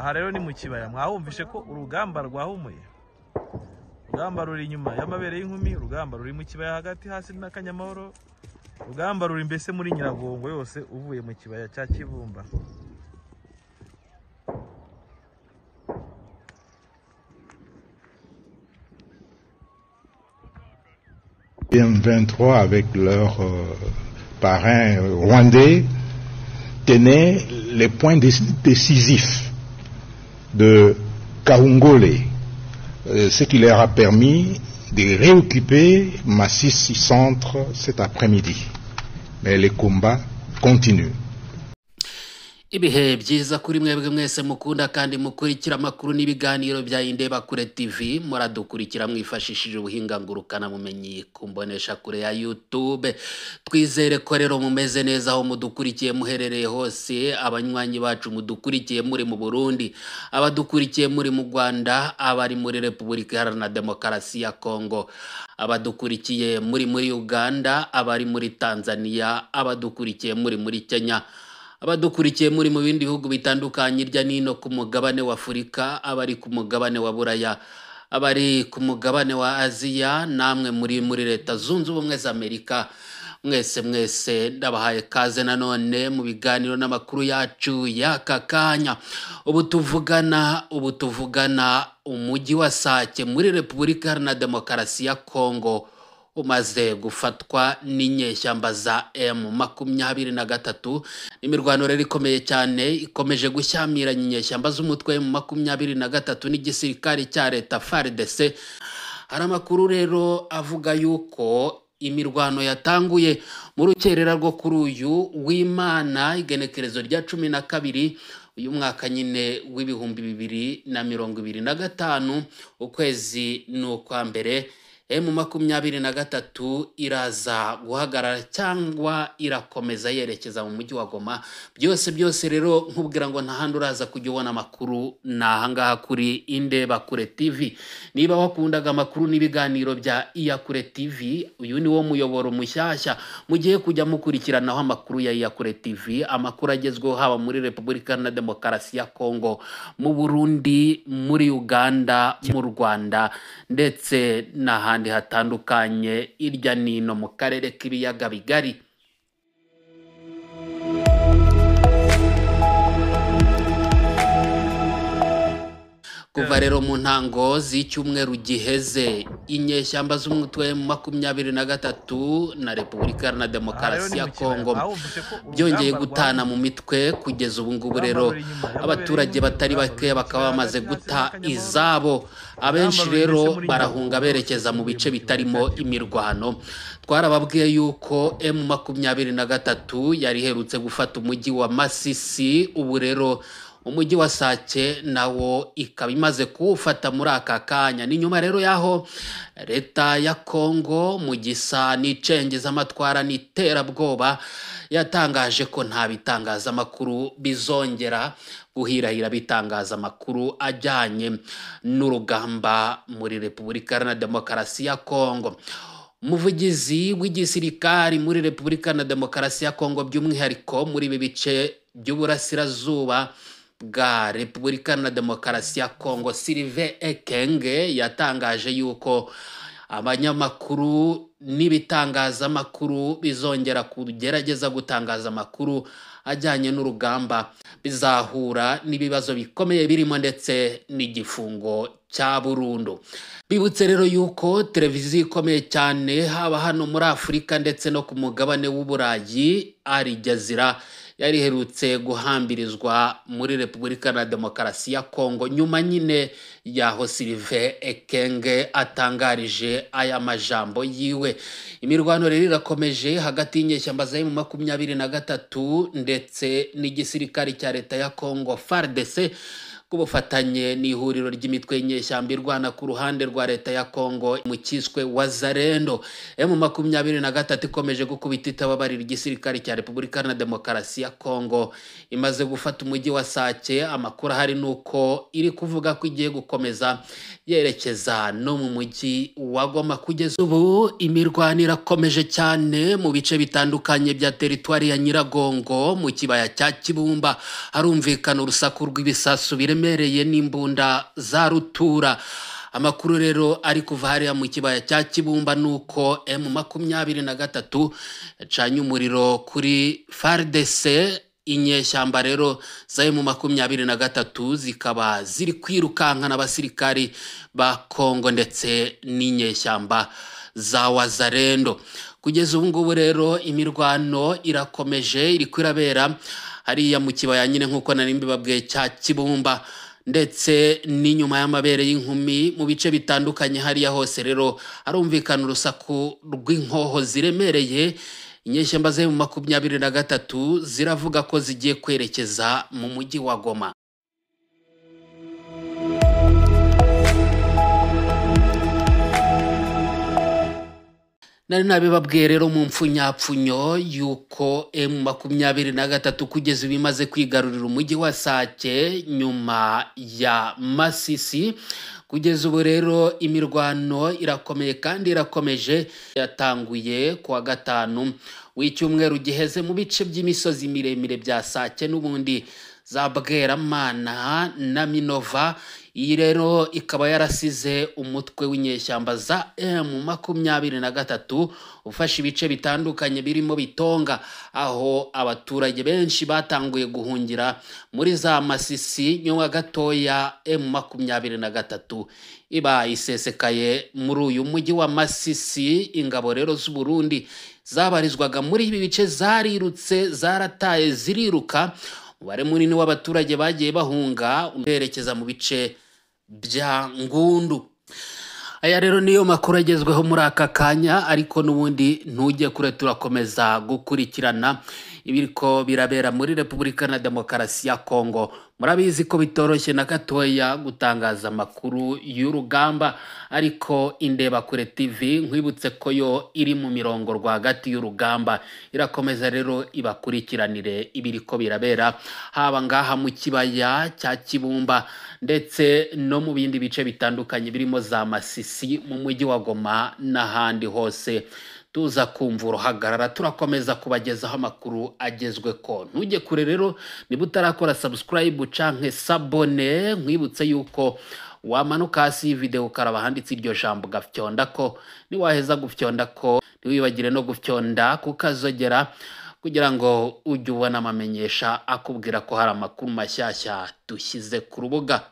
aha rero ni mu kibaya mwahumvishe ko urugamba rwahumuye urugamba ruri inyuma y'amabere y'inkumi urugamba ruri mu kibaya hagati hasi n'akanyamahoro urugamba ruri mbese muri Nyiragongo yose uvuye mu kibaya cya Kibumba M23 avec leurs parrains rwandais tenaient les points décisifs de Kaungole, ce qui leur a permis de réoccuper Masisi Centre cet après-midi. Mais les combats continuent. Ibihe byiza kuri mwebwe mwese mukunda kandi mukurikira makuru n'ibiganiro bya Indeba Kure TV muradukurikira mwifashishije ubuhinga ngurukana mumenyi kumbonesha kure ya YouTube. Twizere ko rero mumeze neza aho mudukurikiye muherereye hose, abanywanyi bacu mudukurikiye muri mu Burundi, abadukurikiye muri mu Rwanda, abari muri Repubulika Iharanira Demokarasi ya Kongo, abadukurikiye muri Uganda, abari muri Tanzania, abadukurikiye muri Kenya, abadukurikiye muri mu bindi bihugu bitandukanye irya nino ku mugabane wa Afurika, abari ku mugabane wa Buraya, abari ku mugabane wa Aziya, namwe muri Leta Zunze Ubumwe za Amerika. Mwese ndabahaye kaze nanone mu biganiro n'amakuru yacu y'aka kanya. Ubu tuvugana umujyi wa Sake muri Repubulika Iharanira Demokarasi ya Kongo umaze gufatwa n'inyeshyamba za M23. Imirwano rero ikomeye cyane ikomeje gushyamiranya inyeshyamba z'umutwe M23 n'igisirikare cya leta FARDC. Hari amakuru rero avuga yuko imirwano yatanguye mu rukerera rwo kuri uyu w'Imana igenekerezo rya 12 uyu mwaka nyine w'ibihumbi 2025 ukwezi n'ukwa mbere. M23 iraza guhagarara cyangwa irakomeza yerekeza mu mujyi wa Goma. Byose rero nkubwira ngo ntahandi uraza kujya ubona amakuru nahangaha kuri Indeba Kure TV. Niba wakundaga amakuru n'ibiganiro bya Iyakure TV, uyu ni wo muyoboro mushyashya mugiye kujya mukurikiranaho amakuru ya Iyakure TV, amakuru agezweho haba muri Repubulika Iharanira Demokarasi ya Kongo, mu Burundi, muri Uganda, mu Rwanda ndetse n'ahandi hatandukanye irya nino mu karere k'ibiyaga bigari. Kuva rero mu ntango z'icyumweru giheze inyeshyamba z'umutwe M23 na Repubulika Iharanira Demokarasi ya Kongo byongeye gutana mu mitwe. Kugeza ubu ngubu rero abaturage batari bake bakaba bamaze guta izabo, abenshi rero barahunga berekeza mu bice bitarimo imirwano. Twarababwiye yuko M23 yari herutse gufata umujyi wa Masisi, ubu rero umujyi wa Sake nawo ikaba imaze kuwufata muri aka kanya. Ni nyuma rero yaho leta ya Kongo mu gisa n'icengeza amatwara n'iterabwoba yatangaje ko nta bitangazamakuru bizongera guhirahira bitangaza amakuru ajyanye n'urugamba muri Repubulika Iharanira Demokarasi ya Kongo. Umuvugizi w'igisirikari muri Repubulika Iharanira Demokarasi ya Kongo by'umwihariko muri ibi bice by'uburasirazuba bwa Repubulika Iharanira Demokarasi ya Kongo, Sylvain Ekenge, yatangaje yuko abanyamakuru n'ibitangazamakuru bizongera kugerageza gutangaza amakuru ajyanye n'urugamba bizahura n'ibibazo bikomeye birimo ndetse n'igifungo cya burundu. Bibutse rero yuko televiziyo ikomeye cyane haba hano muri Afurika ndetse no ku mugabane w'Uburayi, Al Jazeera, yari herutse guhambirizwa muri Repubulika Iharanira Demokarasi ya Kongo nyuma nyine yaho Sylvain Ekenge atangarije aya majambo yiwe. Imirwano rero irakomeje hagati y'inyeshyamba za M23 ndetse n'igisirikare cya leta ya Kongo FARDC kubufatanye n'ihuriro ry'imitwe y'inyeshyamba irwana ku ruhande rwa leta ya Kongo mu kiswe Wazalendo. M23 ikomeje gukubita itababarira igisirikare cya Repubulika Iharanira Demokarasi ya Kongo imaze gufata umujyi wa Sake. Amakuru hari nuko iri kuvuga ko igiye gukomeza yerekeza no mu mujyi wa Goma. Kugeza ubu imirwano irakomeje cyane mu bice bitandukanye bya teritwari ya Nyiragongo. Mu kibaya cya Kibumba harumvikana urusaku rw'ibisasu bireme ziremereye n'imbunda za rutura. Amakuru rero ari kuva hariya mu kibaya cya Kibumba nuko M23 yacanye umuriro kuri FARDC. Inyeshyamba rero za M23 zikaba ziri kwirukankana abasirikari ba Kongo ndetse n'inyeshyamba za Wazalendo. Kugeza ubu ngubu rero imirwano irakomeje, iri kwirabera hariya mu kibaya nyine nkuko nari mbibabwiye cya Kibumba ndetse n'inyuma y'amabere y'inkumi mu bice bitandukanye. Hariya hose rero harumvikana urusaku rw'inkoho ziremereye. Inyeshyamba za M23 ziravuga ko zigiye kwerekeza mu mujyi wa Goma. Nari nabibabwiye rero mu mfunyapfunyo yuko M23 kugeza bimaze kwigarurira umujyi wa Sake nyuma ya Masisi. Kugeza ubu rero imirwano irakomeye kandi irakomeje. Yatanguye kuwa gatanu w'icyumweru giheze mu bice by'imisozi miremire bya Sake n'ubundi za Bweramana na Minova. Iyi rero ikaba yarasize umutwe w'inyeshyamba za M23 ufashe ibice bitandukanye birimo Bitonga, aho abaturage benshi batanguye guhungira muri za Masisi. Nyuma gatoya M23 iba isesekaye muri uyu mujyi wa Masisi. Ingabo rero z'u Burundi zabarizwaga muri ibi bice zarirutse, zarataye ziriruka. Umubare munini w'abaturage bagiye bahunga berekeza mu bice bya Ngundu. Aya rero niyo makuru agezweho muri aka kanya, ariko n'ubundi ntujye kure, turakomeza gukurikirana ibiriko birabera muri Repubulika na Demokarasi ya Kongo. Murabizi ko bitoroshye na gatoya gutangaza amakuru y'urugamba, ariko Indebakure TV nkwibutse ko yo iri mu mirongo rwagati y'urugamba. Irakomeza rero ibakurikiranire ibiriko birabera haba ngaha mu kibaya cya Kibumba ndetse no mu bindi bice bitandukanye birimo za Masisi, mu mujyi wa Goma n'ahandi hose. Tuza kumva uruhagarara, turakomeza kubagezaho amakuru agezwe ko. Ntujye kure rero, niba utarakora subscribe canke sabone, nkwibutse yuko wamanuka hasi video ukaraba handitse iryo jambo gafyonda ko. Niwaheza gufyonda ko ntiwibagire no gufyonda kukazogera kugira ngo ujye ubona amamenyesha akubwira ko hari amakuru mashyashya dushyize ku rubuga.